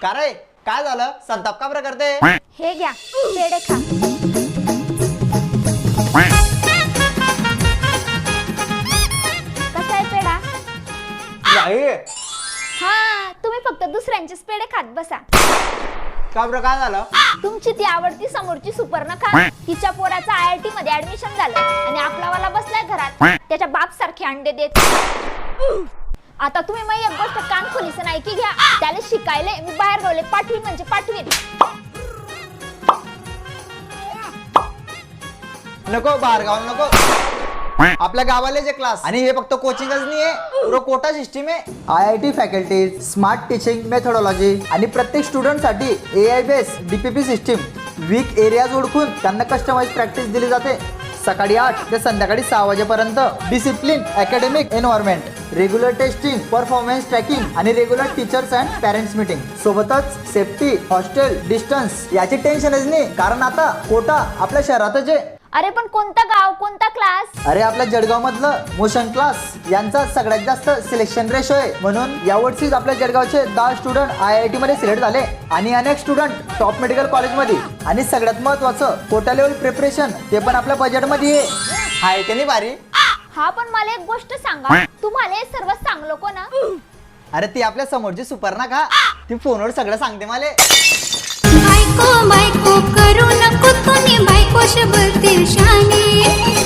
का रे काय झालं संताप का बरं करते? हे घ्या पेढे खा. कसा आहे पेढा? हा तुम्ही फक्त दुसऱ्यांचेच पेढे खात बसा. का बरं काय झालं? तुमची ती आवडती समोरची सुपर्णखा तिच्या पोराचं IIT मध्ये ऍडमिशन झालं आणि आपला वाला बसलाय घरात त्याच्या बाप सारखे अंडे देत. आता तुम्ही मग एक गोष्ट कान खोलीचं ऐकी घ्या. त्याला शिकायले मी बाहेर गावले पाठवीन म्हणजे पाठवीन. नको बाहेर गाव नको. आपल्या गावाले जे क्लास आणि हे फक्त कोचिंगच नाहीये पुरो कोटा सिस्टीम आहे. IIT faculty, smart teaching methodology आणि प्रत्येक स्टुडंट साठी AI base DPP system, week areas ओळखून त्यांना कस्टमाइज प्रॅक्टिस दिली जाते. सकाळी 8 ते संध्याकाळी 6 वाजेपर्यंत. Discipline, academic environment, regular testing, performance tracking आणि regular teachers and parents meeting. सोबतच सेफ्टी, हॉस्टेल, डिस्टन्स याची टेन्शनच नाही, कारण आता कोटा आपल्या शहरातच आहे. अरे पण कोणता गाव कोणता क्लास? अरे आपल्या जळगाव मधलं मोशन क्लास यांचा सगळ्यात जास्त सिलेक्शन रेशो आहे. म्हणून यावर्षीच आपल्या जळगावचे 10 स्टुडंट IIT मध्ये सिलेक्ट झाले आणि अनेक स्टुडंट टॉप मेडिकल कॉलेज मध्ये. आणि सगळ्यात महत्वाचं कोटा लेवल प्रिपरेशन ते पण आपल्या बजेट मध्ये हाय की नाही भारी? हा पण मला एक गोष्ट सांगा, तुम्हाला हे सर्व सांगलो कोण? अरे ती आपल्या समोरची सुपर्णा का ती फोनवर सगळं सांगते मला. बायको बायको करू नको तुम्ही बायको शब्द शाने